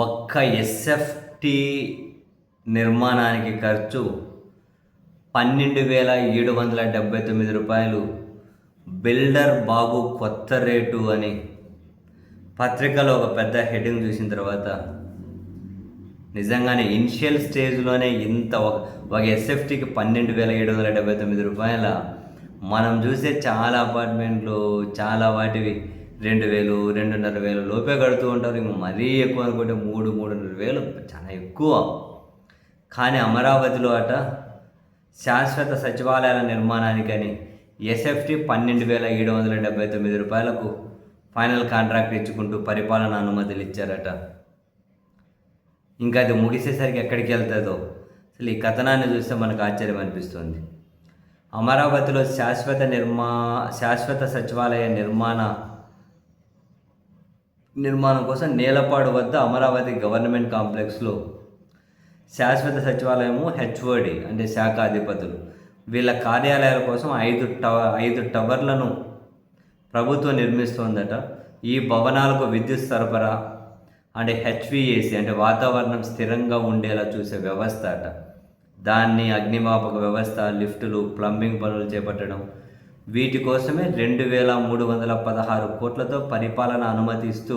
ఒక్క ఎస్ఎఫ్టీ నిర్మాణానికి ఖర్చు రూ. 12,779. బిల్డర్ బాబు కొత్త రేటు అని పత్రికలో ఒక పెద్ద హెడ్డింగ్ చూసిన తర్వాత నిజంగానే ఇనిషియల్ స్టేజ్లోనే ఇంత ఒక ఎస్ఎఫ్టీకి రూ. 12,779. మనం చూసే చాలా అపార్ట్మెంట్లు చాలా వాటివి 2,000, 2,500 లోపే కడుతూ ఉంటారు. ఇంక మరీ ఎక్కువ అనుకుంటే 3,000 చాలా ఎక్కువ. కానీ అమరావతిలో శాశ్వత సచివాలయాల నిర్మాణానికని ఎస్ఎఫ్టీ రూ. 12,779 ఫైనల్ కాంట్రాక్ట్ ఇచ్చుకుంటూ పరిపాలన అనుమతులు ఇచ్చారట. ఇంకా అది ముగిసేసరికి ఎక్కడికి వెళ్తుందో అసలు ఈ కథనాన్ని చూస్తే మనకు ఆశ్చర్యం అనిపిస్తుంది. అమరావతిలో శాశ్వత సచివాలయ నిర్మాణం కోసం నేలపాడు వద్ద అమరావతి గవర్నమెంట్ కాంప్లెక్స్లో శాశ్వత సచివాలయము హెచ్ఓడి అంటే శాఖ అధిపతులు వీళ్ళ కార్యాలయాల కోసం 5 టవర్లను ప్రభుత్వం నిర్మిస్తోందట. ఈ భవనాలకు విద్యుత్ సరఫరా అంటే హెచ్విఏసి అంటే వాతావరణం స్థిరంగా ఉండేలా చూసే వ్యవస్థ అట. దాన్ని అగ్నిమాపక వ్యవస్థ, లిఫ్టులు, ప్లంబింగ్ పనులు చేపట్టడం వీటి కోసమే 2,316 కోట్లతో పరిపాలన అనుమతి ఇస్తూ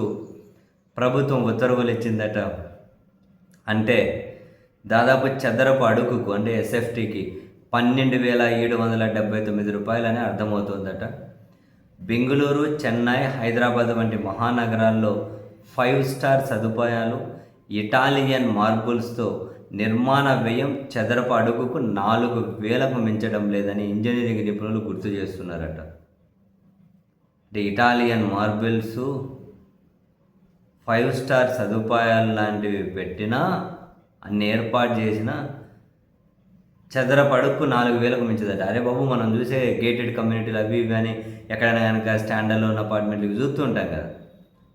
ప్రభుత్వం ఉత్తర్వులు ఇచ్చిందట. అంటే దాదాపు చదరపు అడుగుకు అంటే ఎస్ఎఫ్టీకి రూ. 12,779 అని అర్థమవుతుందట. బెంగుళూరు, చెన్నై, హైదరాబాద్ వంటి మహానగరాల్లో 5 స్టార్ సదుపాయాలు, ఇటాలియన్ మార్బుల్స్తో నిర్మాణ వ్యయం చదరపు అడుగుకు 4,000కు మించడం లేదని ఇంజనీరింగ్ నిపుణులు గుర్తు చేస్తున్నారట. అంటే ఇటాలియన్ మార్బుల్స్ 5 స్టార్ సదుపాయాలు లాంటివి పెట్టినా అన్ని ఏర్పాటు చేసిన చదరపు అడుగుకు 4,000కు మించదట. అరే బాబు, మనం చూసే గేటెడ్ కమ్యూనిటీలు అవి ఇవి అని ఎక్కడైనా కనుక స్టాండర్డ్లోన్ అపార్ట్మెంట్లు ఇవి చూస్తూ ఉంటాం కదా,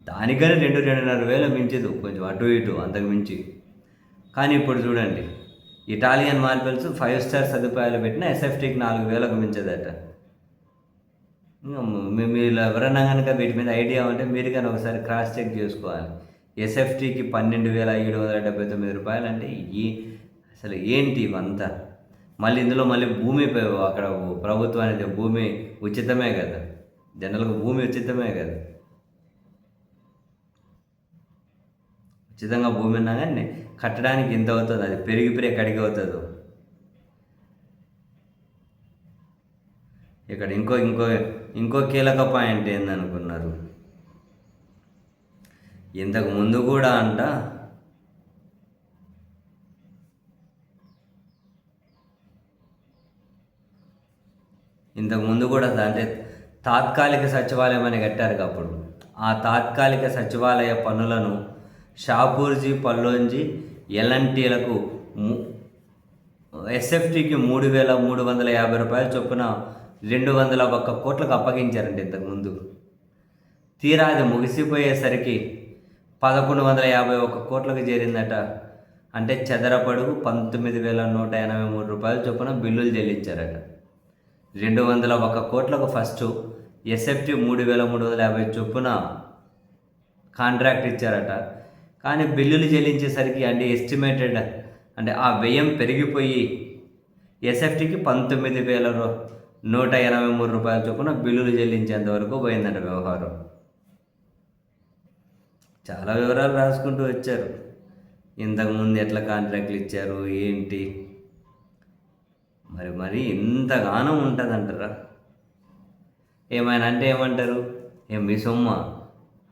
దానికని 2,500 మించదు, కొంచెం అటు ఇటు అంతకు మించి. కానీ ఇప్పుడు చూడండి, ఇటాలియన్ మార్బుల్స్ 5 స్టార్ సదుపాయాలు పెట్టినా ఎస్ఎఫ్టీకి 4,000కు మించదట. మీరు ఎవరైనా కనుక వీటి మీద ఐడియా ఉంటే మీరు కానీ ఒకసారి క్రాస్ చెక్ చేసుకోవాలి. ఎస్ఎఫ్టీకి రూ. 12,779 అంటే అసలు ఏంటి ఇవంతా? మళ్ళీ ఇందులో భూమి అక్కడ ప్రభుత్వానికి భూమి ఉచితమే కదా, జనరల్గా భూమి ఉచితమే కదా. ఉచితంగా భూమి ఉన్నా కానీ కట్టడానికి ఇంత అవుతుంది, అది పెరిగి ఎక్కడికి అవుతుందో. ఇక్కడ ఇంకో కీలక పాయింట్ ఏందనుకున్నారు, ఇంతకు ముందు కూడా అంటే తాత్కాలిక సచివాలయం అని కట్టారు అప్పుడు. ఆ తాత్కాలిక సచివాలయ పనులను షాపూర్జీ, పల్లోంజీ, ఎల్ఎన్టీలకు ఎస్ఎఫ్టీకి రూ. 3,350 చొప్పున 201 కోట్లకు అప్పగించారంటే ఇంతకుముందు. తీరా అది ముగిసిపోయేసరికి 1,151 కోట్లకు చేరిందట. అంటే చదరపడుగు రూ. 19,183 చొప్పున బిల్లులు చెల్లించారట. 201 కోట్లకు ఫస్ట్ ఎస్ఎఫ్టీ 3,350 చొప్పున కాంట్రాక్ట్ ఇచ్చారట. కానీ బిల్లులు చెల్లించేసరికి అంటే ఎస్టిమేటెడ్ అంటే ఆ వ్యయం పెరిగిపోయి ఎస్ఎఫ్టీకి 19,183 చొప్పున బిల్లులు చెల్లించేంత వరకు పోయిందంట వ్యవహారం. చాలా వివరాలు రాసుకుంటూ వచ్చారు. ఇంతకుముందు ఎట్లా కాంట్రాక్ట్లు ఇచ్చారు ఏంటి, మరి ఇంతగానో ఉంటుందంటారా? ఏమైనా అంటే ఏమంటారు, మీ సొమ్మ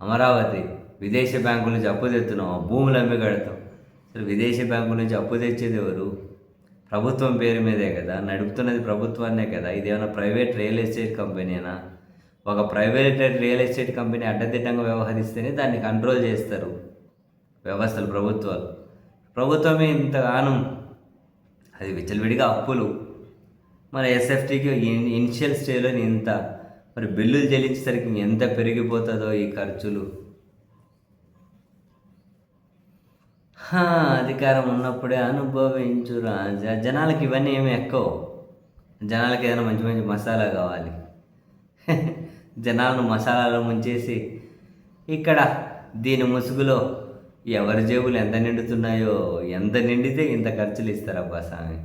అమరావతి విదేశీ బ్యాంకుల నుంచి అప్పు తెస్తున్నాం, భూములు అమ్మి కడతాం. అసలు విదేశీ బ్యాంకుల నుంచి అప్పు తెచ్చేది ఎవరు? ప్రభుత్వం పేరు మీదే కదా, నడుపుతున్నది ప్రభుత్వాన్నే కదా. ఇదేమైనా ప్రైవేట్ రియల్ ఎస్టేట్ కంపెనీనా? ఒక ప్రైవేట్ రియల్ ఎస్టేట్ కంపెనీ అడ్డదిడ్డంగా వ్యవహరిస్తేనే దాన్ని కంట్రోల్ చేస్తారు వ్యవస్థలు, ప్రభుత్వమే ఇంతగానం అది విచ్చలవిడిగా అప్పులు. మరి ఎస్ఎఫ్టీకి ఇనిషియల్ స్టేజ్లో ఇంత, మరి బిల్లులు చెల్లించేసరికి ఎంత పెరిగిపోతుందో ఈ ఖర్చులు. అధికారం ఉన్నప్పుడే అనుభవించు రాజా. జనాలకి ఇవన్నీ ఏమి ఎక్కువ, జనాలకి ఏదైనా మంచి మంచి మసాలా కావాలి. జనాలను మసాలాలో ముంచేసి ఇక్కడ దీని ముసుగులో ఎవరి జేబులు ఎంత నిండుతున్నాయో, ఎంత నిండితే ఇంత ఖర్చులు ఇస్తారబ్బా స్వామి.